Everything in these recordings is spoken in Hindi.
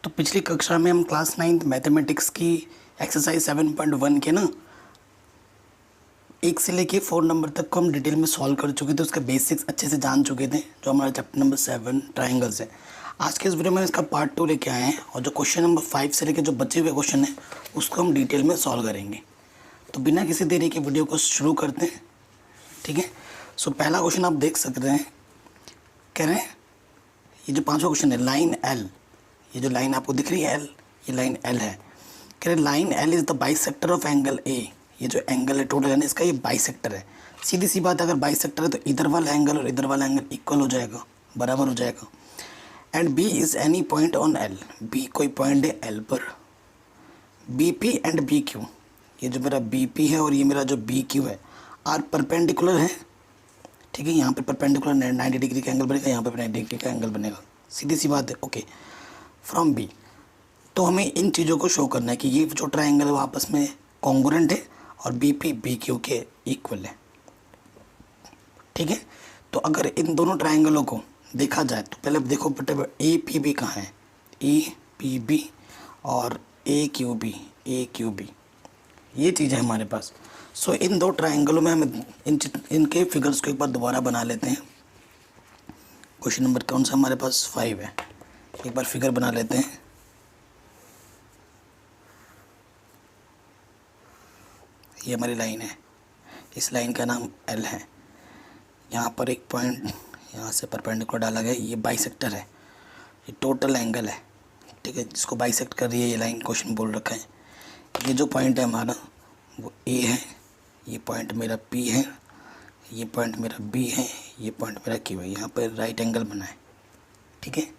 तो पिछली कक्षा में हम क्लास 9th मैथमेटिक्स की एक्सरसाइज 7.1 के ना 1 से लेके 4 नंबर तक को हम डिटेल में सॉल्व कर चुके थे। उसके बेसिक्स अच्छे से जान चुके थे, जो हमारा चैप्टर नंबर 7 ट्राइंगल्स है। आज के इस वीडियो में इसका पार्ट 2 लेके आए हैं और जो क्वेश्चन नंबर 5 से लेके जो बचे हुए क्वेश्चन हैं उसको हम डिटेल में सॉल्व करेंगे। तो बिना किसी देरी के वीडियो को शुरू करते हैं, ठीक है। सो पहला क्वेश्चन आप देख सकते हैं, कह रहे हैं ये जो पांचवा क्वेश्चन है लाइन एल, ये जो लाइन आपको दिख रही है एल, ये लाइन एल है। कह रहे line L is the bisector of angle A. ये जो एंगल है टोटल है ना, इसका ये बाइसेक्टर है। सीधी सी बात है, अगर बाइसेक्टर है तो इधर वाला एंगल और इधर वाला एंगल इक्वल हो जाएगा, बराबर हो जाएगा। And B is any point on L, B कोई पॉइंट है एल पर। B P and B Q, ये जो मेरा बी पी है और ये मेरा जो बी क्यू है आर परपेंडिकुलर है, ठीक है। यहाँ पे परपेंडिकुलर 90 डिग्री का एंगल बनेगा, यहाँ पे 90 डिग्री का एंगल बनेगा, सीधी सी बात है, ओके। फ्रॉम बी, तो हमें इन चीज़ों को शो करना है कि ये जो ट्राइंगल है वो आपस में कॉन्ग्रुएंट है और बी पी बी क्यू के इक्वल है, ठीक है। तो अगर इन दोनों ट्राइंगलों को देखा जाए तो पहले देखो बेटे ए पी बी कहाँ है, ए पी बी और ए क्यू बी, ये चीज़ है हमारे पास। सो इन दो ट्राइंगलों में हम इनके फिगर्स को एक बार दोबारा बना लेते हैं। क्वेश्चन नंबर कौन सा हमारे पास 5 है, एक बार फिगर बना लेते हैं। ये हमारी लाइन है, इस लाइन का नाम एल है। यहाँ पर एक पॉइंट यहाँ से परपेंडिकुलर डाला गया, ये बाइसेक्टर है, ये टोटल एंगल है, ठीक है, जिसको बाइसेक्ट कर रही है ये लाइन, क्वेश्चन बोल रखा है। ये जो पॉइंट है हमारा वो ए है, ये पॉइंट मेरा पी है, ये पॉइंट मेरा बी है, ये पॉइंट मेरा क्यू है। यहाँ पर राइट एंगल बना है, ठीक है।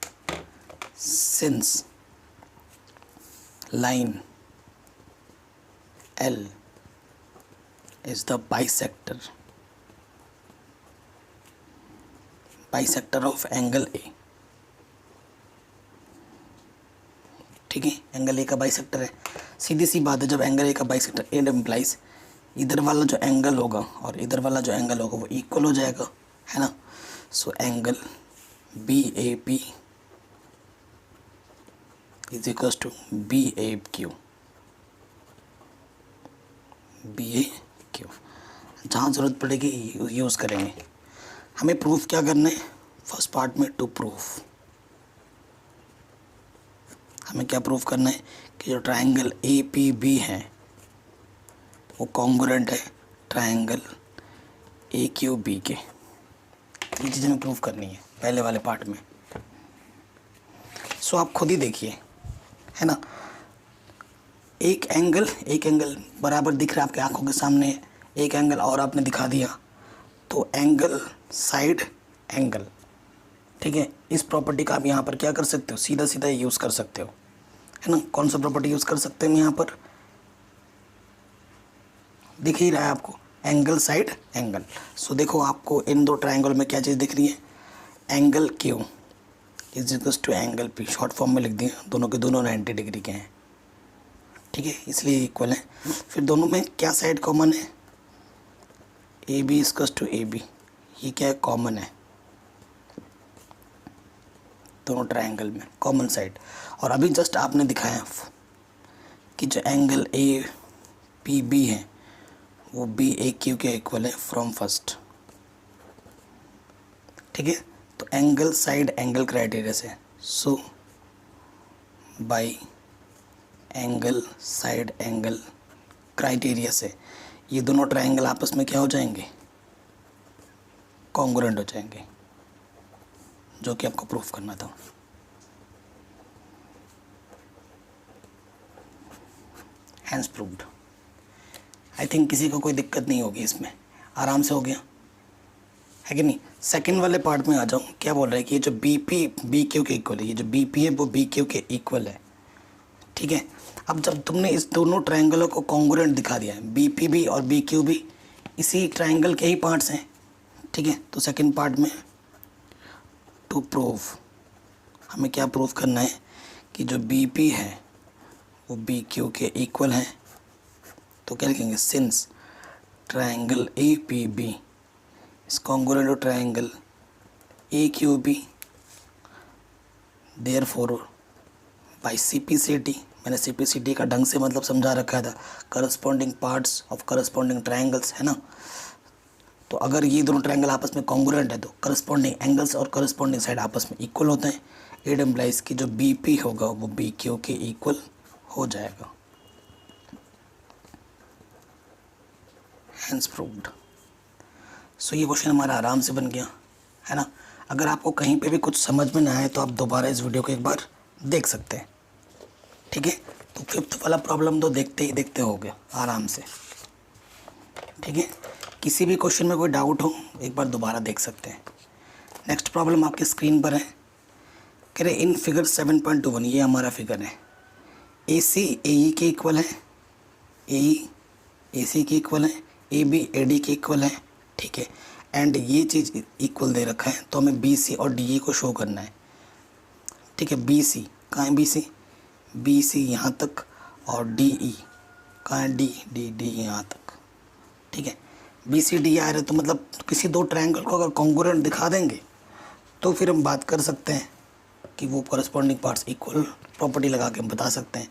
Since line L is the bisector of angle A, ठीक है। एंगल ए का बाइसेक्टर है, सीधी सी बात है, जब एंगल ए का बाइसेक्टर इट इम्प्लाइज इधर वाला जो एंगल होगा और इधर वाला जो एंगल होगा वो इक्वल हो जाएगा, है ना। So angle B A P is equals to B A Q, B A Q. जहाँ ज़रूरत पड़ेगी यूज़ करेंगे। हमें प्रूफ क्या करना है, फर्स्ट पार्ट में टू प्रूफ हमें क्या प्रूफ करना है कि जो ट्राइंगल ए पी बी है वो कॉन्ग्रुएंट है ट्राइंगल ए क्यू बी के। ये चीज़ हमें प्रूफ करनी है पहले वाले पार्ट में। सो आप खुद ही देखिए, है ना। एक एंगल बराबर दिख रहा है आपके आंखों के सामने, एक एंगल और आपने दिखा दिया, तो एंगल साइड एंगल, ठीक है। इस प्रॉपर्टी का आप यहाँ पर क्या कर सकते हो, सीधा सीधा यूज़ कर सकते हो, है ना। कौन सा प्रॉपर्टी यूज़ कर सकते हैं हम यहाँ पर, दिख ही रहा है आपको, एंगल साइड एंगल। सो देखो आपको इन दो ट्राइंगल में क्या चीज़ दिख रही है, angle Q is equals to angle P, short form में लिख दिया, दोनों के दोनों 90 डिग्री के हैं, ठीक है, इसलिए इक्वल है। फिर दोनों में क्या साइड कॉमन है, A B equals to A B, ये क्या है, कॉमन है दोनों ट्रायंगल में, कॉमन साइड। और अभी जस्ट आपने दिखाया कि जो एंगल ए पी बी है वो बी ए क्यू के इक्वल है फ्रॉम फर्स्ट, ठीक है। तो एंगल साइड एंगल क्राइटेरिया से, so by angle side angle criteria से ये दोनों ट्रायंगल आपस में क्या हो जाएंगे, कॉन्ग्रुएंट हो जाएंगे, जो कि आपको प्रूफ करना था। Hence proved. आई थिंक किसी को कोई दिक्कत नहीं होगी इसमें, आराम से हो गया, है कि नहीं। सेकंड वाले पार्ट में आ जाऊँ, क्या बोल रहा है कि ये जो बी पी बी क्यू के इक्वल है, ये जो बी पी है वो बी क्यू के इक्वल है, ठीक है। अब जब तुमने इस दोनों ट्रायंगलों को कॉन्ग्रुएंट दिखा दिया है, बी पी बी और बी क्यू बी इसी ट्रायंगल के ही पार्ट्स हैं, ठीक है। तो सेकंड पार्ट में टू प्रूफ हमें क्या प्रूफ करना है कि जो बी पी है वो बी क्यू के इक्वल है। तो क्या लिखेंगे, since triangle A P B is congruent to triangle A Q B, therefore by CPCT। मैंने CPCT का ढंग से मतलब समझा रखा था, corresponding parts of corresponding triangles, है ना। तो अगर ये दोनों ट्रायंगल आपस में कॉन्ग्रुएंट है तो करस्पॉन्डिंग एंगल्स और करस्पॉन्डिंग साइड आपस में इक्वल होते हैं। इट एम्प्लाइज की जो BP होगा वो BQ के इक्वल हो जाएगा। Hence proved. सो ये क्वेश्चन हमारा आराम से बन गया, है ना। अगर आपको कहीं पे भी कुछ समझ में ना आए तो आप दोबारा इस वीडियो को एक बार देख सकते हैं, ठीक है। तो 5th वाला प्रॉब्लम तो देखते ही देखते हो गया आराम से, ठीक है। किसी भी क्वेश्चन में कोई डाउट हो एक बार दोबारा देख सकते हैं। नेक्स्ट प्रॉब्लम आपके स्क्रीन पर है, कह रहे इन फिगर 7.21, ये हमारा फिगर है। AC AE के इक्वल है, AE AC के इक्वल है, AB AD के इक्वल है, ठीक है। एंड ये चीज़ इक्वल दे रखा है तो हमें BC और DE को शो करना है, ठीक है। BC कहाँ है, BC यहाँ तक, और DE कहाँ है, D यहाँ तक, ठीक है। BCD आ रहा है तो मतलब किसी दो ट्रायंगल को अगर कॉन्ग्रुएंट दिखा देंगे तो फिर हम बात कर सकते हैं कि वो करस्पॉन्डिंग पार्ट्स इक्वल, प्रॉपर्टी लगा के हम बता सकते हैं।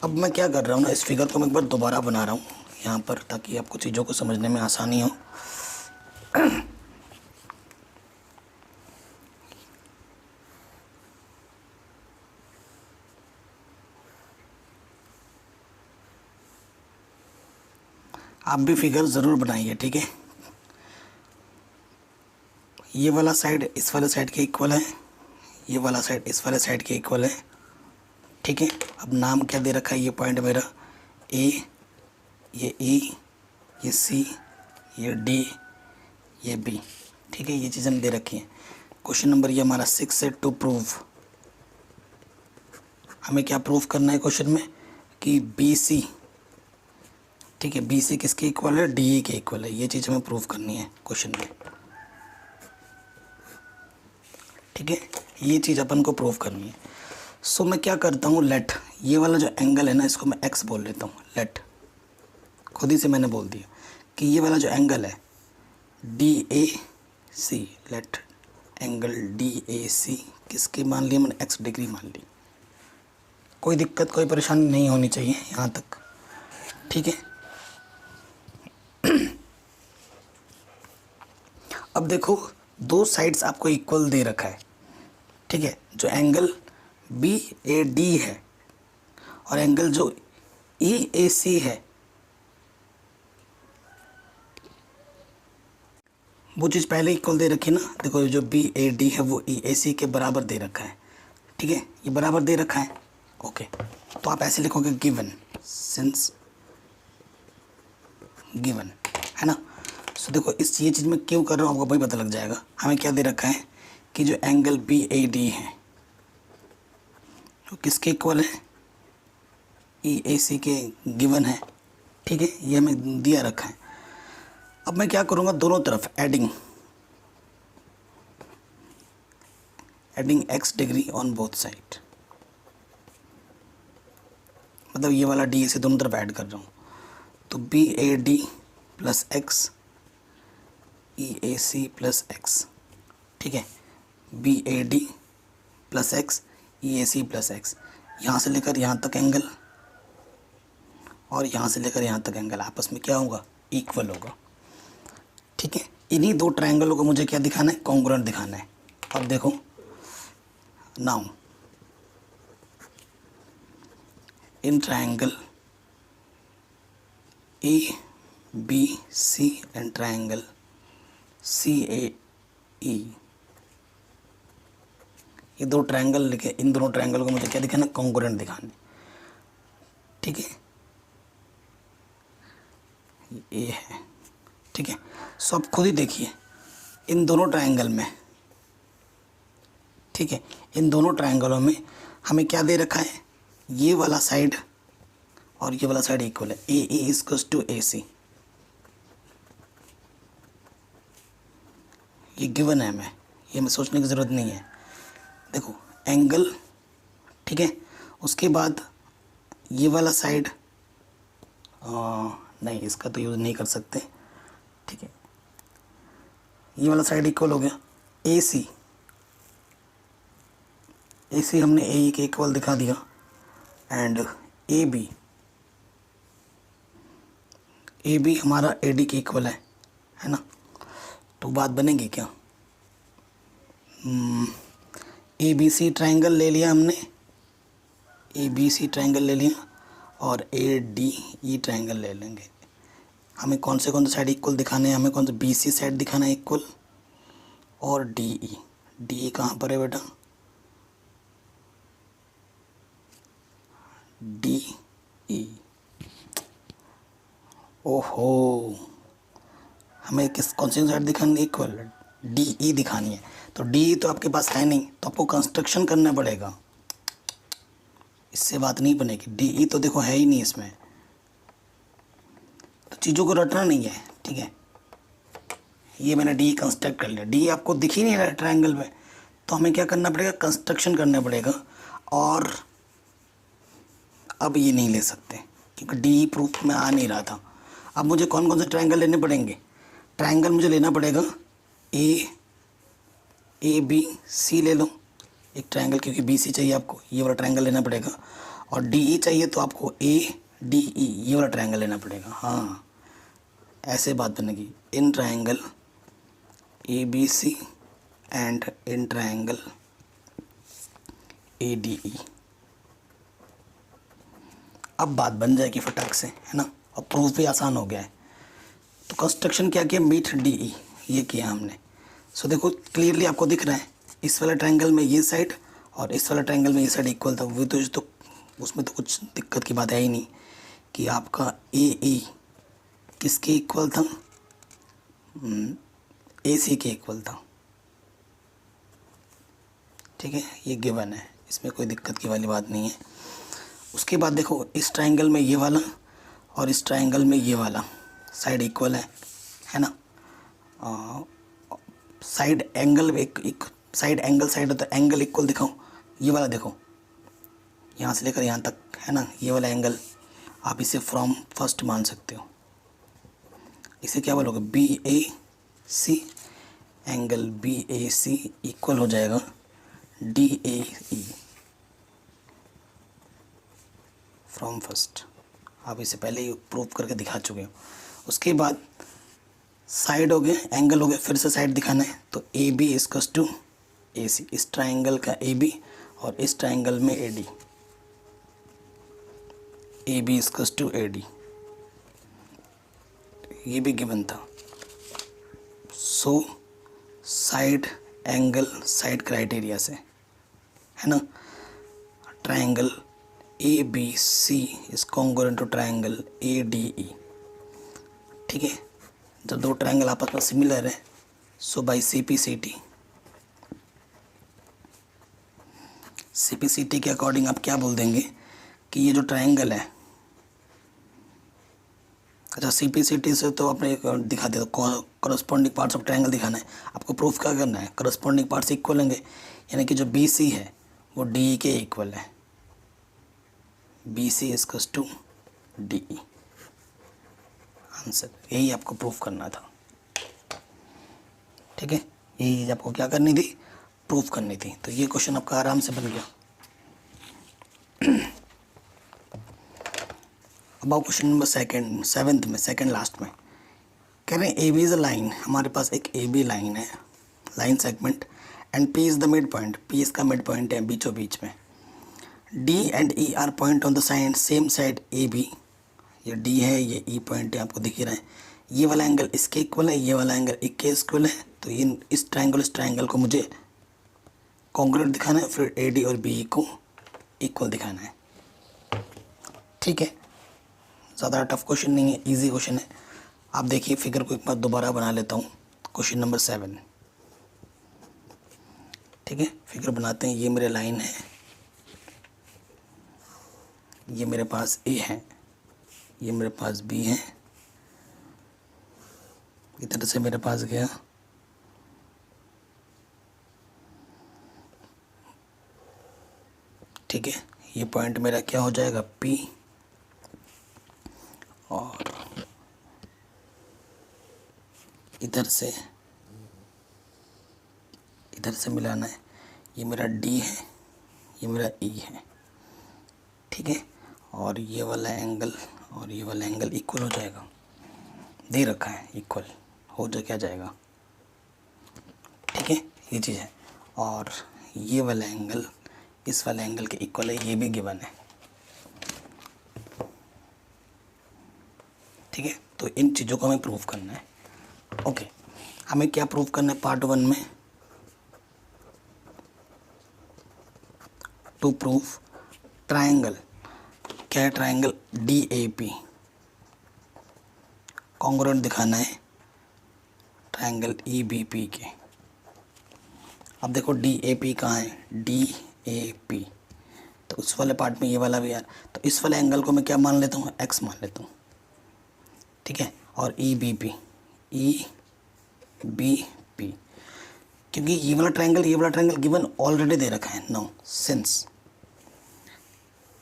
अब मैं क्या कर रहा हूँ ना, इस फिगर को मैं एक बार दोबारा बना रहा हूँ यहाँ पर, ताकि आपको चीज़ों को समझने में आसानी हो। आप भी फिगर ज़रूर बनाइए, ठीक है। ये वाला साइड इस वाले साइड के इक्वल है, ये वाला साइड इस वाले साइड के इक्वल है, ठीक है। अब नाम क्या दे रखा है, ये पॉइंट मेरा A, ये E, ये C, ये D, ये B, ठीक है। ये चीज़ हम दे रखी है। क्वेश्चन नंबर ये हमारा 6 है, टू प्रूव। हमें क्या प्रूव करना है क्वेश्चन में कि BC, ठीक है, BC किसके इक्वल है, DE के इक्वल है। ये चीज़ हमें प्रूव करनी है क्वेश्चन में, ठीक है। ये चीज़ अपन को प्रूव करनी है। सो मैं क्या करता हूँ, लेट, ये वाला जो एंगल है ना इसको मैं X बोल लेता हूँ। लेट, खुद ही से मैंने बोल दिया कि ये वाला जो एंगल है DAC, लेट एंगल DAC किसकी मान लिया मैंने, X डिग्री मान ली। कोई दिक्कत कोई परेशानी नहीं होनी चाहिए यहाँ तक, ठीक है। अब देखो दो साइड्स आपको इक्वल दे रखा है, ठीक है। जो एंगल BAD है और एंगल जो EAC है वो चीज़ पहले इक्वल दे रखी ना। देखो जो BAD है वो EAC के बराबर दे रखा है, ठीक है। ये बराबर दे रखा है, ओके। तो आप ऐसे लिखोगे गिवन, सिंस गिवन, है ना। सो देखो इस ये चीज़ में क्यों कर रहा हूँ आपको वही पता लग जाएगा। हमें क्या दे रखा है कि जो एंगल BAD है तो किसके इक्वल है, EAC के गिवन है, ठीक है। ये हमें दिया रखा है। अब मैं क्या करूँगा, दोनों तरफ adding X degree on both side, मतलब ये वाला DAC दोनों तरफ ऐड कर रहा हूँ। तो BAD plus X EAC plus X, ठीक है। BAD plus X EAC plus X, यहाँ से लेकर यहाँ तक एंगल और यहाँ से लेकर यहाँ तक एंगल आपस में क्या होगा, इक्वल होगा, ठीक है। इन्हीं दो ट्रायंगलों को मुझे क्या दिखाना है, कॉन्ग्रुएंट दिखाना है। अब देखो now in triangle ABC and triangle CAE, ये दो ट्रायंगल लिखे, इन दोनों ट्रायंगल को मुझे क्या दिखाना है, कॉन्ग्रुएंट दिखाना, ठीक है। ये है, ठीक है। सो आप खुद ही देखिए इन दोनों ट्रायंगल में, ठीक है, इन दोनों ट्रायंगलों में हमें क्या दे रखा है, ये वाला साइड और ये वाला साइड इक्वल है, AE इक्वल्स टू AC, ये गिवन है हमें, ये हमें सोचने की ज़रूरत नहीं है। देखो एंगल, ठीक है। उसके बाद ये वाला साइड, नहीं इसका तो यूज़ नहीं कर सकते, ठीक है। ये वाला साइड इक्वल हो गया AC ऐसे हमने ए के इक्वल दिखा दिया एंड ए बी हमारा ए डी के इक्वल है ना, तो बात बनेगी क्या। ए बी सी ट्राइंगल ले लिया हमने, ए बी सी ट्राइंगल ले लिया और ए डी ई ट्राइंगल ले लेंगे। हमें कौन से साइड इक्वल दिखाने हैं, हमें कौन से बी सी साइड दिखाना है इक्वल, और डी ई कहाँ पर है बेटा, डी ई। ओहो, हमें कौन सी साइड दिखानी है इक्वल, डी ई दिखानी है। तो डी ई तो आपके पास है नहीं, तो आपको कंस्ट्रक्शन करना पड़ेगा, इससे बात नहीं बनेगी। डी ई तो देखो है ही नहीं इसमें, तो चीज़ों को रटना नहीं है, ठीक है। ये मैंने डी कंस्ट्रक्ट कर लिया, डी आपको दिख ही नहीं रहा ट्रायंगल में, तो हमें क्या करना पड़ेगा, कंस्ट्रक्शन करना पड़ेगा। और अब ये नहीं ले सकते क्योंकि डी प्रूफ में आ नहीं रहा था। अब मुझे कौन से ट्रायंगल लेने पड़ेंगे, ट्रायंगल मुझे लेना पड़ेगा ए बी सी ले लो एक ट्रायंगल, क्योंकि बी सी चाहिए आपको, ये वाला ट्रायंगल लेना पड़ेगा। और डी ई चाहिए तो आपको ए डी ई ये वाला ट्रायंगल लेना पड़ेगा। हाँ, ऐसे बात बनेगी, in triangle A B C and in triangle A D E. अब बात बन जाएगी फटाक से, है ना, और प्रूफ भी आसान हो गया है। तो कंस्ट्रक्शन क्या किया, मीट डी ई ये किया हमने। सो देखो क्लियरली आपको दिख रहा है, इस वाला ट्रायंगल में ये साइड और इस वाला ट्रायंगल में ये साइड इक्वल था। वो तो उसमें तो कुछ दिक्कत की बात है ही नहीं कि आपका ए ई किसके इक्वल था, ए सी के इक्वल था, ठीक है, ये गिवन है, इसमें कोई दिक्कत की वाली बात नहीं है। उसके बाद देखो इस ट्रायंगल में ये वाला और इस ट्रायंगल में ये वाला साइड इक्वल है ना। साइड एंगल एक साइड एंगल साइड होता है, एंगल इक्वल दिखाओ, ये वाला देखो यहाँ से लेकर यहाँ तक, है ना, ये वाला एंगल आप इसे फ्रॉम फर्स्ट मान सकते हो। इसे क्या बोलोगे, बी ए सी, एंगल बी ए सी इक्वल हो जाएगा D A E from first. आप इसे पहले ही प्रूव करके दिखा चुके हो। उसके बाद साइड हो गए, एंगल हो गए, फिर से साइड दिखाना है, तो A B equals to A C, इस ट्राइंगल का ए बी और इस ट्राइंगल में A D, A B equals to A D, ये भी गिवन था। So side angle side criteria से, है ना, triangle A B C is congruent to triangle A D E, ठीक है। जब दो ट्राइंगल आपस में सिमिलर है, so by C P C T के अकॉर्डिंग आप क्या बोल देंगे कि ये जो ट्राइंगल है, अच्छा सी पी सी टी से तो आपने दिखा दिया, करस्पॉन्डिंग पार्ट्स ऑफ ट्राइंगल दिखाना है आपको। प्रूफ क्या करना है, करस्पॉन्डिंग पार्ट्स इक्वल होंगे, यानी कि जो बी सी है वो डी ई के इक्वल है, B C equals to D E. Answer यही आपको प्रूफ करना था, ठीक है, यही चीज़ आपको क्या करनी थी, प्रूफ करनी थी। तो ये क्वेश्चन आपका आराम से बन गया। अब आओ क्वेश्चन नंबर सेवेंथ में, सेकंड लास्ट में कह रहे हैं A B is a line, हमारे पास एक ए बी लाइन है, line segment, and P is the mid point, P इसका मिड पॉइंट है बीचों बीच में। D and E are point on the side same side A B, ये डी है ये ई पॉइंट है, आपको दिख ही रहा है। ये वाला एंगल इसके इक्वल है, ये वाला एंगल इसके इक्वल है, तो इस ट्रायंगल को मुझे कॉन्ग्रुएंट दिखाना है, फिर ए डी और बी ई को इक्वल दिखाना है, ठीक है। ज़्यादा टफ क्वेश्चन नहीं है, इजी क्वेश्चन है। आप देखिए फिगर को एक बार दोबारा बना लेता हूँ, क्वेश्चन नंबर 7, ठीक है। फिगर बनाते हैं, ये मेरे लाइन है, ये मेरे पास ए है, ये मेरे पास बी है, इधर से मेरे पास गया, ठीक है। ये पॉइंट मेरा क्या हो जाएगा, पी, और इधर से मिलाना है, ये मेरा डी है, ये मेरा ई है, ठीक है। और ये वाला एंगल और ये वाला एंगल इक्वल हो जाएगा, दे रखा है इक्वल हो जा क्या जाएगा, ठीक है, ये चीज़ है। और ये वाला एंगल इस वाले एंगल के इक्वल है, ये भी गिवन है, ठीक है। तो इन चीज़ों को हमें प्रूव करना है। ओके, हमें क्या प्रूव करना है पार्ट 1 में, टू प्रूव ट्रायंगल, क्या है ट्रायंगल DAP, कॉन्ग्रुएंट दिखाना है ट्रायंगल EBP के। अब देखो DAP कहाँ है, DAP, तो उस वाले पार्ट में ये वाला भी यार, तो इस वाले एंगल को मैं क्या मान लेता हूँ, x मान लेता हूँ, ठीक है। और EBP क्योंकि ये वाला ट्रायंगल गिवन ऑलरेडी दे रखा है। Now since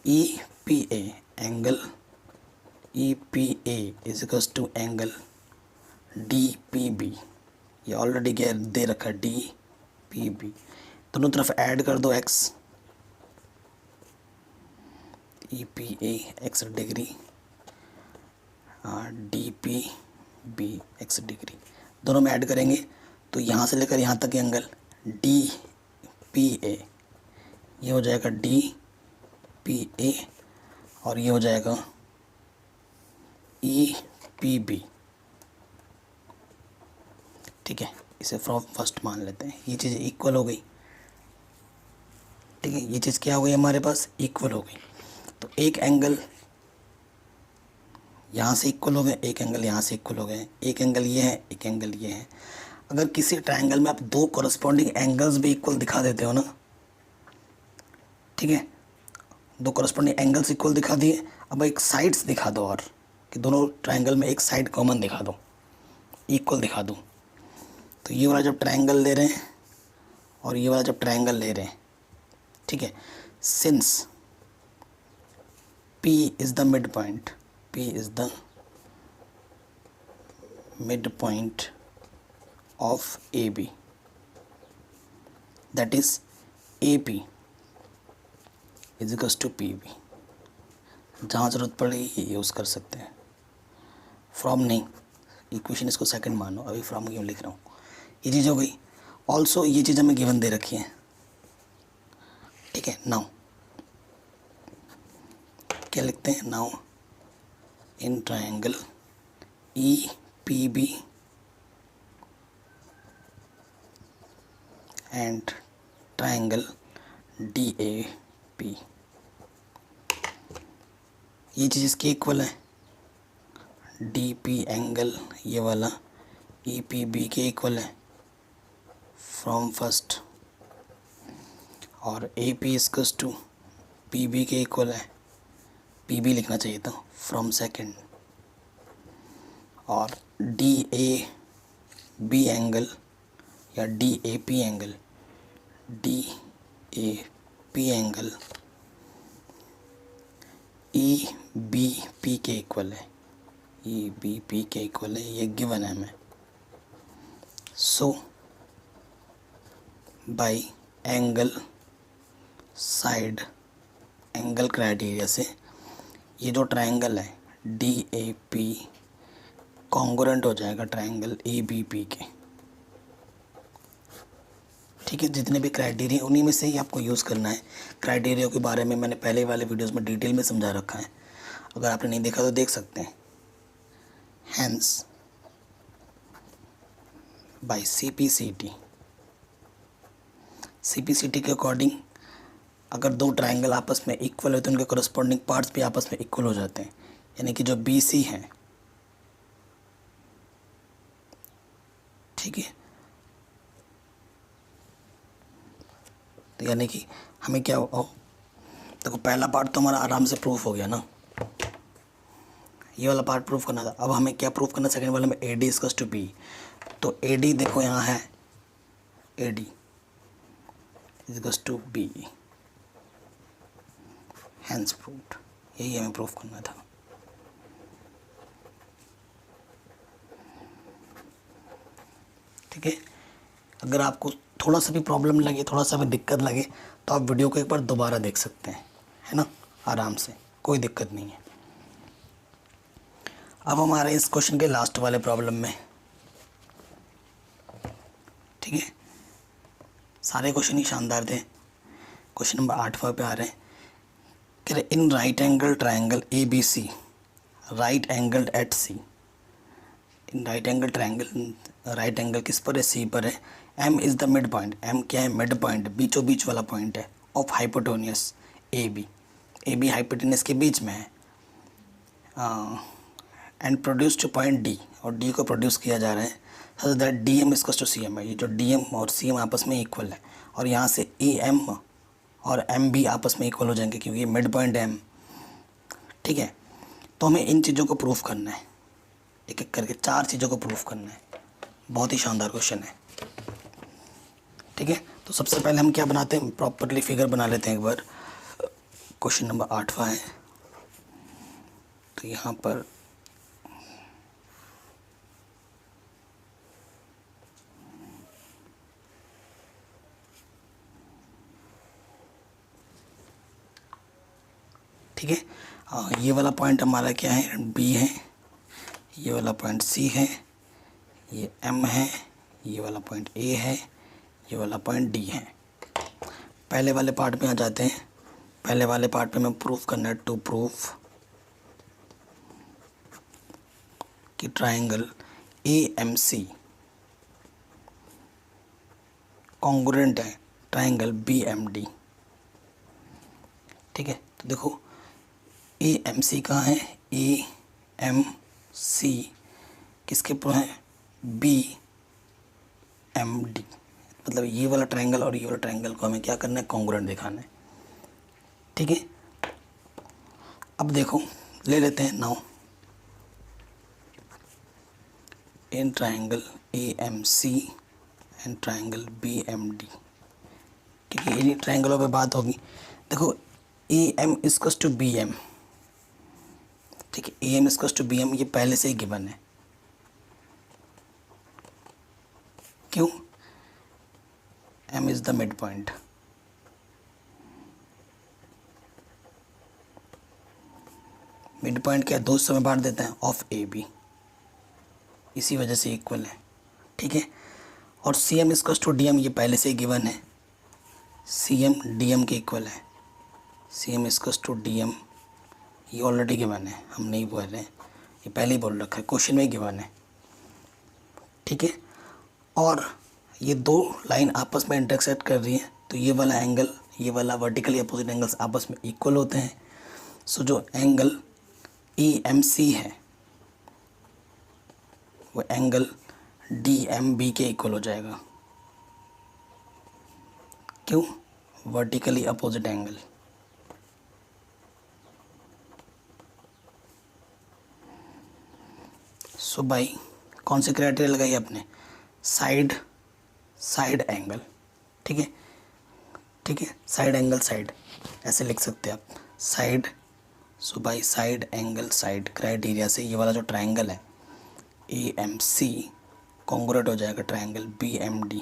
EPA angle EPA is equals to angle DPB, ये ऑलरेडी दे रखा है DPB, दोनों तरफ ऐड कर दो x, EPA x degree DPB x degree, दोनों में ऐड करेंगे तो यहाँ से लेकर यहाँ तक एंगल DPA, ये हो जाएगा DPA और ये हो जाएगा EPB, ठीक है। इसे फ्रॉम फर्स्ट मान लेते हैं, ये चीज़ इक्वल हो गई, ठीक है। ये चीज़ क्या हो गई हमारे पास, इक्वल हो गई। तो एक एंगल यहाँ से इक्वल हो गए, एक एंगल यहाँ से इक्वल हो गए, एक एंगल ये है, एक एंगल ये है। अगर किसी ट्रायंगल में आप दो कॉरस्पॉन्डिंग एंगल्स भी इक्वल दिखा देते हो ना, ठीक है, दो कॉरस्पॉन्डिंग एंगल्स इक्वल दिखा दिए, अब एक साइड्स दिखा दो, और कि दोनों ट्रायंगल में एक साइड कॉमन दिखा दो, इक्वल दिखा दो। तो ये वाला जब ट्रायंगल ले रहे हैं और ये वाला जब ट्रायंगल ले रहे हैं, ठीक है, since P is the mid point, P is the midpoint of AB, that is AP is equals to PB। जहाँ ज़रूरत पड़े ये यूज़ कर सकते हैं, फ्रॉम नहीं, इक्वेशन इसको सेकंड मानो, अभी फ्रॉम क्यों लिख रहा हूँ, ये चीज़ हो गई। ऑल्सो ये चीज़ हमें गिवन दे रखी है, ठीक है। नाउ क्या लिखते हैं, now in triangle EPB and triangle DAP, ये चीज़ इसके इक्वल है, DP एंगल ये वाला EPB के इक्वल है फ्रॉम फर्स्ट, और AP इक्वल्स टू PB के इक्वल है, PB लिखना चाहिए था फ्रॉम सेकंड, और DAB एंगल या DAP एंगल EBP के इक्वल है, EBP के इक्वल है, ये गिवन है हमें। So by angle side angle criteria से ये जो ट्रायंगल है DAP कॉन्ग्रुएंट हो जाएगा ट्रायंगल EBP के, ठीक है। जितने भी क्राइटेरिया उन्हीं में से ही आपको यूज़ करना है। क्राइटेरिया के बारे में मैंने पहले वाले वीडियोस में डिटेल में समझा रखा है, अगर आपने नहीं देखा तो देख सकते हैं। हैंस बाय CPCT के अकॉर्डिंग अगर दो ट्रायंगल आपस में इक्वल है तो उनके कॉरस्पॉन्डिंग पार्ट्स भी आपस में इक्वल हो जाते हैं, यानी कि जो BC है, ठीक है। तो यानी कि हमें क्या हो, देखो पहला पार्ट तो हमारा आराम से प्रूफ हो गया ना, ये वाला पार्ट प्रूफ करना था। अब हमें क्या प्रूफ करना, सेकंड वाले में AD इक्वल्स टू B, तो AD देखो यहाँ है, AD equals to B, hence proved, यही हमें प्रूफ करना था। ठीक है, अगर आपको थोड़ा सा भी प्रॉब्लम लगे, थोड़ा सा भी दिक्कत लगे तो आप वीडियो को एक बार दोबारा देख सकते हैं, है ना, आराम से, कोई दिक्कत नहीं है। अब हमारे इस क्वेश्चन के लास्ट वाले प्रॉब्लम में, ठीक है, सारे क्वेश्चन ही शानदार थे। क्वेश्चन नंबर 8 पे आ रहे हैं कि in right angle triangle A B C, right angle at C, in right angle triangle, right angle किस पर है, सी पर है। M is the mid point, M क्या है, मिड पॉइंट, बीचों बीच वाला पॉइंट है, of hypotenuse A B hypotenuse के बीच में है, and produce to point D, और डी को प्रोड्यूस किया जा रहा है सो दैट डी एम इसको टू सी एम है। ये जो डी एम और सी एम आपस में इक्वल है, और यहाँ से ए एम और एम भी आपस में इक्वल हो जाएंगे क्योंकि ये मिड पॉइंट है एम, ठीक है। तो हमें इन चीज़ों को प्रूफ करना है, एक एक करके 4 चीज़ों को प्रूफ करना है। बहुत ही शानदार क्वेश्चन है, ठीक है। तो सबसे पहले हम क्या बनाते हैं, प्रॉपर्ली फिगर बना लेते हैं एक बार। क्वेश्चन नंबर 8 है, तो यहाँ पर ठीक है, ये वाला पॉइंट हमारा क्या है, बी है, ये वाला पॉइंट सी है, ये एम है, ये वाला पॉइंट ए है, ये वाला पॉइंट डी है। पहले वाले पार्ट में आ जाते हैं। पहले वाले पार्ट पे हमें प्रूफ करना है, टू प्रूफ कि triangle A M C congruent है ट्राइंगल बी एम डी, ठीक है। तो देखो ए एम सी कहाँ है, ए एम सी किसके प्रो है, बी एम डी, मतलब ये वाला ट्रायंगल और ये वाला ट्रायंगल को हमें क्या करना है, कॉन्ग्रुएंट दिखाना है, ठीक है। अब देखो ले लेते हैं now in triangle A M C and triangle B M D, ठीक है। इन्हीं ट्रायंगलों पे बात होगी। देखो A M equals to B M, ठीक है, A M equals to B M ये पहले से ही गिवन है। क्यों, M is the mid point, mid point क्या दो हिस्सों में बांट देते हैं ऑफ ए बी, इसी वजह से इक्वल है, ठीक है। और C M equals to D M ये पहले से ही गिवन है, सी एम डी एम के इक्वल है, C M equals to D M ये ऑलरेडी गिवन है, हम नहीं बोल रहे हैं, ये पहले ही बोल रखा है, क्वेश्चन में ही गिवन है, ठीक है। और ये दो लाइन आपस में इंटरसेक्ट कर रही हैं, तो ये वाला एंगल, ये वाला वर्टिकली अपोजिट एंगल्स आपस में इक्वल होते हैं। सो जो एंगल ई एम सी है वो एंगल डी एम बी के इक्वल हो जाएगा। क्यों, वर्टिकली अपोजिट एंगल, सो भाई कौन से क्राइटेरिया लगाइए अपने, साइड साइड एंगल, ठीक है, ठीक है, साइड एंगल साइड ऐसे लिख सकते हैं आप, side. So by side angle side criteria से ये वाला जो ट्रायंगल है ए एम सी कॉन्ग्रुएंट हो जाएगा triangle B M D.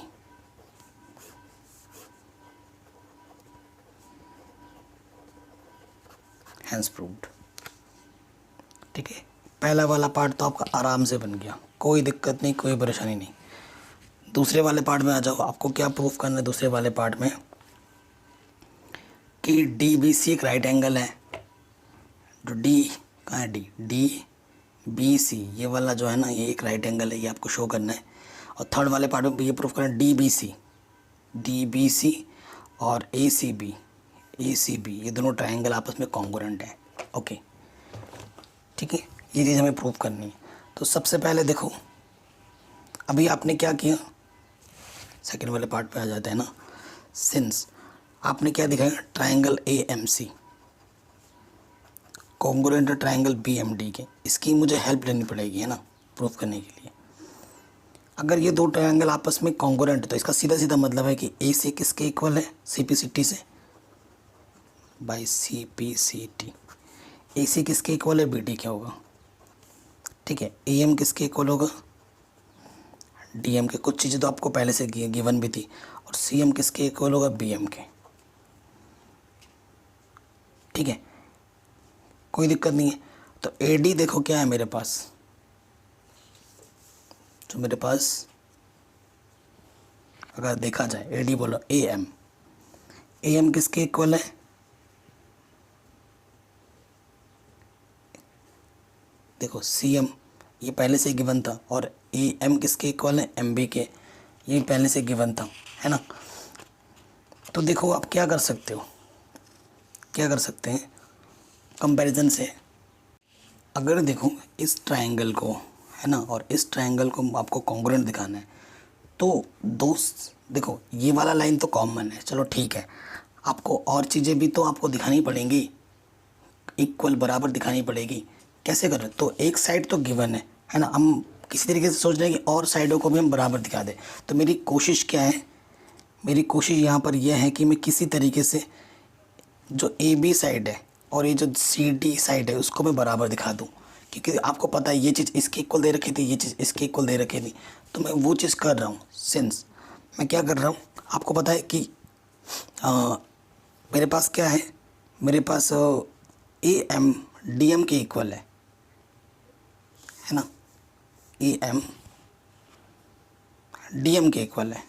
Hence proved, ठीक है। पहला वाला पार्ट तो आपका आराम से बन गया, कोई दिक्कत नहीं, कोई परेशानी नहीं। दूसरे वाले पार्ट में आ जाओ, आपको क्या प्रूफ करना है दूसरे वाले पार्ट में, कि डी बी सी एक राइट एंगल है, जो डी कहाँ है, डी बी सी ये वाला जो है ना ये एक राइट एंगल है, ये आपको शो करना है। और थर्ड वाले पार्ट में ये प्रूफ करना है डी बी सी और ए सी बी ये दोनों ट्रायंगल आपस में कॉन्ग्रुएंट है, ओके, ठीक है। ये चीज़ हमें प्रूफ करनी है। तो सबसे पहले देखो अभी आपने क्या किया, सेकेंड वाले पार्ट पे आ जाते हैं ना, सिंस आपने क्या दिखाया, triangle A M C congruent triangle B M D के, इसकी मुझे हेल्प लेनी पड़ेगी, है ना, प्रूफ करने के लिए। अगर ये दो ट्रायंगल आपस में कॉन्ग्रुएंट तो इसका सीधा सीधा मतलब है कि ए सी किसके इक्वल है, सी पी सी टी से, by C P C T. A C किसके इक्वल है, बी डी क्या होगा, ठीक है। ए एम किसके इक्वल होगा, डी एम के। कुछ चीज़ें तो आपको पहले से गिवन भी थी। और सी एम किसके इक्वल होगा, बी एम के। ठीक है, कोई दिक्कत नहीं है। तो ए डी देखो क्या है मेरे पास, तो मेरे पास अगर देखा जाए ए डी बोलो ए एम किसके इक्वल है, देखो सी एम ये पहले से गिवन था, और ए एम किसके इक्वल है, एम बी के, ये पहले से गिवन था, है ना। तो देखो आप क्या कर सकते हो, क्या कर सकते हैं कंपैरिजन से। अगर देखो इस ट्रायंगल को, है ना, और इस ट्रायंगल को आपको कॉन्ग्रुएंट दिखाना है, तो दोस्त देखो ये वाला लाइन तो कॉमन है, चलो ठीक है। आपको और चीज़ें भी तो आपको दिखानी पड़ेंगी, इक्वल बराबर दिखानी पड़ेगी। कैसे करें, तो एक साइड तो गिवन है ना, हम किसी तरीके से सोच रहे हैं कि और साइडों को भी हम बराबर दिखा दें। तो मेरी कोशिश क्या है, मेरी कोशिश यहाँ पर यह है कि मैं किसी तरीके से जो ए बी साइड है और ये जो सी डी साइड है उसको मैं बराबर दिखा दूँ, क्योंकि आपको पता है ये चीज़ इसके इक्वल दे रखी थी, ये चीज़ इसके इक्वल दे रखी थी। तो मैं वो चीज़ कर रहा हूँ। सिंस मैं क्या कर रहा हूँ, आपको पता है कि मेरे पास क्या है, मेरे पास ए एम डी एम के इक्वल है ना, ए एम डी एम के इक्वल है।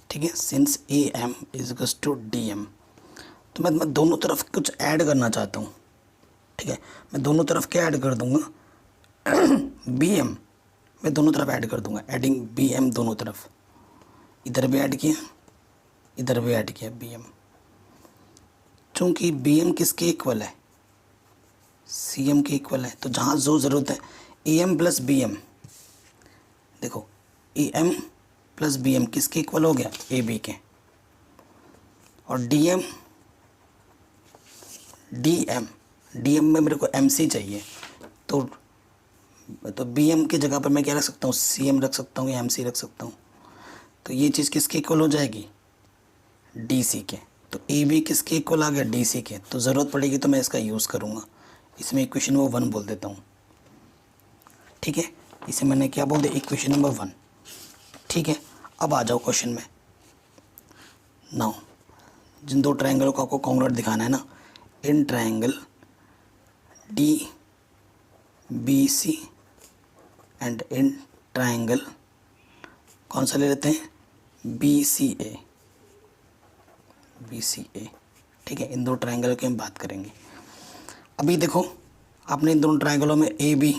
ठीक है, since A M is equals to D M, तो मैं दोनों तरफ कुछ ऐड करना चाहता हूँ। ठीक है, मैं दोनों तरफ क्या ऐड कर दूँगा, बी एम मैं दोनों तरफ ऐड कर दूँगा, एडिंग बी एम दोनों तरफ, इधर भी ऐड किया, इधर भी ऐड किया बी एम। चूँकि बी एम किसके इक्वल है, सी एम के इक्वल है, तो जहाँ जो ज़रूरत है A M plus B M, देखो A M plus B M किसके इक्वल हो गया, ए बी के। और डी एम में मेरे को एम सी चाहिए, तो बी एम की जगह पर मैं क्या रख सकता हूँ, सी एम रख सकता हूँ या एम सी रख सकता हूँ। तो ये चीज़ किसके इक्वल हो जाएगी, डी सी के। तो ए बी किसके इक्वल आ गया, डी सी के। तो ज़रूरत पड़ेगी तो मैं इसका यूज़ करूँगा, इसमें इक्वेशन नंबर 1 बोल देता हूँ। ठीक है, इसे मैंने क्या बोल दिया, इक्वेशन नंबर 1। ठीक है, अब आ जाओ क्वेश्चन में। नाउ जिन दो ट्रायंगलों को आपको कॉन्ग्रुएंट दिखाना है ना, in triangle D B C and in triangle कौन सा ले लेते हैं, बी सी ए। ठीक है, इन दो ट्रायंगल की हम बात करेंगे। अभी देखो आपने इन दोनों ट्रायंगलों में A B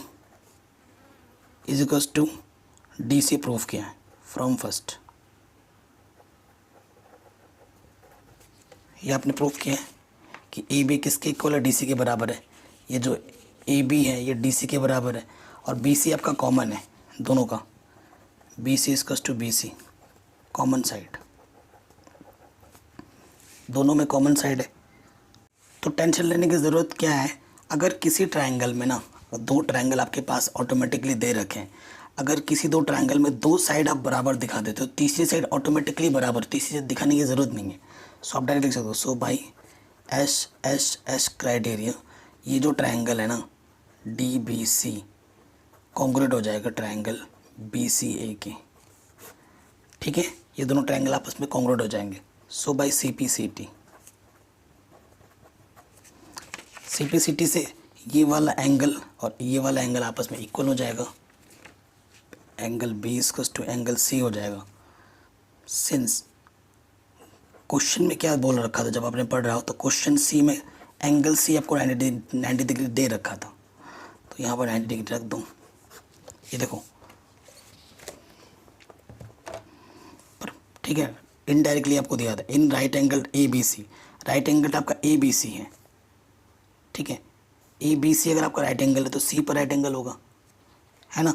is equals to D C proof किया है फ्रॉम फर्स्ट, ये आपने प्रूफ किया है कि ए बी किसके इक्वल है, डी सी के बराबर है। ये जो ए बी है ये डी सी के बराबर है, और बी सी आपका कॉमन है दोनों का, B C equals to B C, common side, दोनों में कॉमन साइड है। तो टेंशन लेने की ज़रूरत क्या है, अगर किसी ट्रायंगल में ना दो ट्रायंगल आपके पास ऑटोमेटिकली दे रखे हैं, अगर किसी दो ट्रायंगल में दो साइड आप बराबर दिखा देते हो, तीसरी साइड ऑटोमेटिकली बराबर, तीसरी साइड दिखाने की ज़रूरत नहीं है। सो आप डायरेक्ट लिख सकते हो, so by S S S criteria ये जो ट्रायंगल है ना डी बी सी कॉन्ग्रुएंट हो जाएगा ट्रायंगल बी सी ए के। ठीक है, ये दोनों ट्रायंगल आपस में कॉन्ग्रुएंट हो जाएंगे। So by C P C T, C P C T से ये वाला एंगल और ये वाला एंगल आपस में इक्वल हो जाएगा, angle B equals to angle C हो जाएगा। सिंस क्वेश्चन में क्या बोल रखा था, जब आपने पढ़ रहा हो तो क्वेश्चन सी में एंगल सी आपको 90 डिग्री दे रखा था, तो यहाँ पर 90 डिग्री रख दूँ। ये देखो पर ठीक है, इनडायरेक्टली आपको दिया था in right angle A B C, right angle आपका ए बी सी है। ठीक है, ए बी सी अगर आपका राइट एंगल है तो सी पर राइट एंगल होगा, है ना।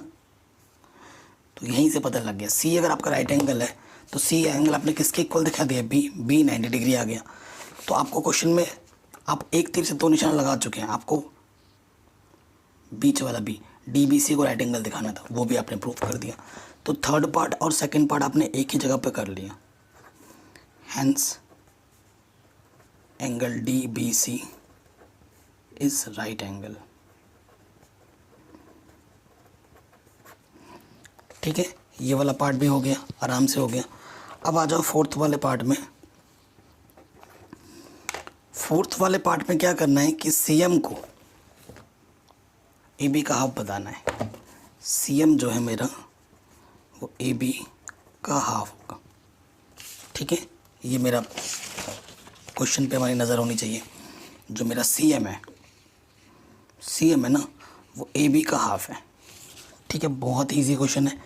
तो यहीं से पता लग गया, सी अगर आपका राइट एंगल है तो सी एंगल आपने किसके इक्वल दिखा दिया, बी 90 डिग्री आ गया। तो आपको क्वेश्चन में आप एक तीर से दो निशान लगा चुके हैं, आपको बीच वाला बी डी बी सी को राइट एंगल दिखाना था, वो भी आपने प्रूफ कर दिया। तो थर्ड पार्ट और सेकंड पार्ट आपने एक ही जगह पे कर लिया, hence angle D B C is right angle. ठीक है, ये वाला पार्ट भी हो गया, आराम से हो गया। अब आ जाओ फोर्थ वाले पार्ट में। फोर्थ वाले पार्ट में क्या करना है कि सीएम को ए बी का हाफ बताना है। सीएम जो है मेरा वो ए बी का हाफ होगा। ठीक है, ये मेरा क्वेश्चन पे हमारी नज़र होनी चाहिए। जो मेरा सीएम है ना, वो ए बी का हाफ है। ठीक है, बहुत इजी क्वेश्चन है।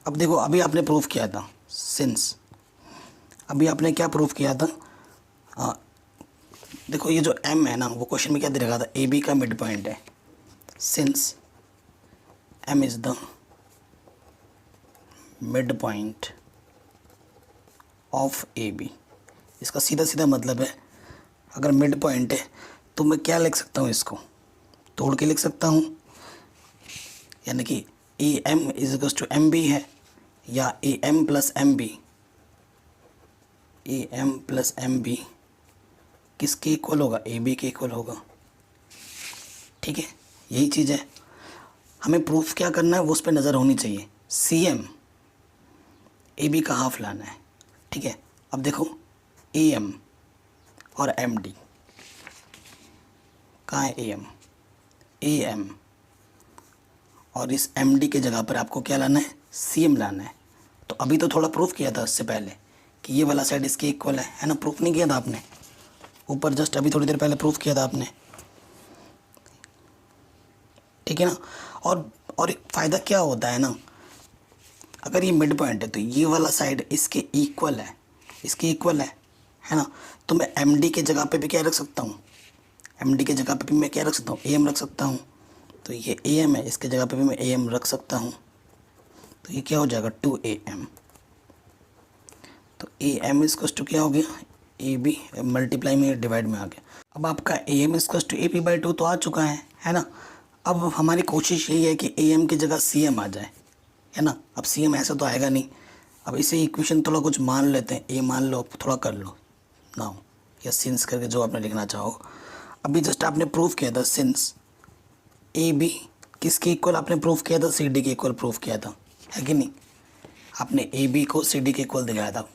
अब देखो, अभी आपने प्रूफ किया था सिंस, अभी आपने क्या प्रूफ किया था, देखो ये जो एम है ना, वो क्वेश्चन में क्या दे रखा था, ए बी का मिड पॉइंट है। Since M is the mid point of A B, इसका सीधा सीधा मतलब है, अगर मिड पॉइंट है तो मैं क्या लिख सकता हूँ, इसको तोड़ के लिख सकता हूँ, यानी कि A M is equals to M B है, या A M plus M B, A M plus M B किसके इक्वल होगा, ए बी के इक्वल होगा। ठीक है, यही चीज़ है, हमें प्रूफ क्या करना है वो उस पर नज़र होनी चाहिए। सी एम ए बी का हाफ लाना है। ठीक है, अब देखो ए एम और एम डी, कहाँ है ए एम और इस एम डी के जगह पर आपको क्या लाना है, सी एम लाना है। तो अभी तो थोड़ा प्रूफ किया था उससे पहले कि ये वाला साइड इसके इक्वल है ना, प्रूफ नहीं किया था आपने ऊपर, जस्ट अभी थोड़ी देर पहले प्रूफ किया था आपने। ठीक है ना, और एक फ़ायदा क्या होता है ना, अगर ये मिड पॉइंट है तो ये वाला साइड इसके इक्वल है, इसके इक्वल है ना, तो मैं एम डी के जगह पे भी क्या रख सकता हूँ, एम डी के जगह पे भी मैं क्या रख सकता हूँ, ए एम रख सकता हूँ। तो ये ए एम है, इसके जगह पे भी मैं ए एम रख सकता हूँ, तो ये क्या हो जाएगा 2am। तो ए एम इसको टू क्या हो गया, ए बी मल्टीप्लाई में डिवाइड में आ गया। अब आपका ए एम इसको टू ए पी बाई 2 तो आ चुका है ना। अब हमारी कोशिश यही है कि ए एम की जगह सी एम आ जाए, है ना। अब सी एम ऐसा तो आएगा नहीं, अब इसे इक्वेशन थोड़ा कुछ मान लेते हैं, ए मान लो, थोड़ा कर लो नाउ या सिंस करके जो आपने लिखना चाहो। अभी जस्ट आपने प्रूफ किया था सिंस ए बी किसके इक्वल आपने प्रूफ किया था, सी डी के इक्वल प्रूफ किया था, है कि नहीं। आपने ए बी को सी डी के इक्वल दिखाया था,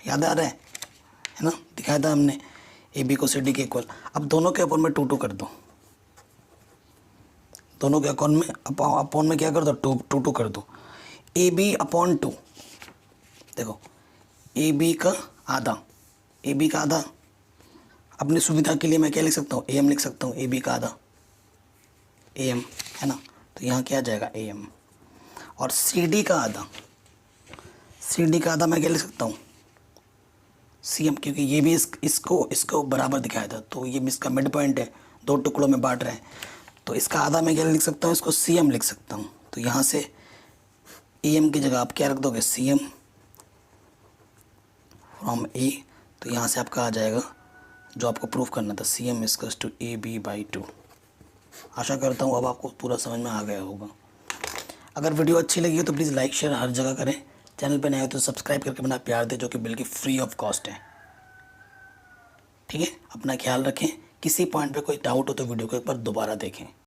याद आ रहा है ना, दिखाया था हमने ए बी को सी डी के इक्वल। अब दोनों के अपॉन में 2 कर दो, दोनों के अकाउंट में अपॉन में क्या कर दो, 2 कर दो। ए बी अपॉन 2, देखो ए बी का आधा, ए बी का आधा, अपनी सुविधा के लिए मैं क्या लिख सकता हूँ, ए एम लिख सकता हूँ, ए बी का आधा ए एम, है ना। तो यहाँ क्या आ जाएगा ए एम, और सी डी का आधा, सी डी का आधा मैं क्या लिख सकता हूँ, सी एम, क्योंकि ये भी इसको बराबर दिखाया था, तो ये इसका मिड पॉइंट है, 2 टुकड़ों में बांट रहे हैं, तो इसका आधा मैं क्या लिख सकता हूँ, इसको सी एम लिख सकता हूँ। तो यहाँ से ए एम की जगह आप क्या रख दोगे, सी एम फ्रॉम ए, तो यहाँ से आपका आ जाएगा जो आपको प्रूफ करना था, C M equals to A B by 2। आशा करता हूँ अब आपको पूरा समझ में आ गया होगा। अगर वीडियो अच्छी लगी हो तो प्लीज़ लाइक शेयर हर जगह करें, चैनल पर नए हो तो सब्सक्राइब करके अपना प्यार दें, जो कि बिल्कुल फ्री ऑफ कॉस्ट है। ठीक है, अपना ख्याल रखें, किसी पॉइंट पे कोई डाउट हो तो वीडियो को एक बार दोबारा देखें।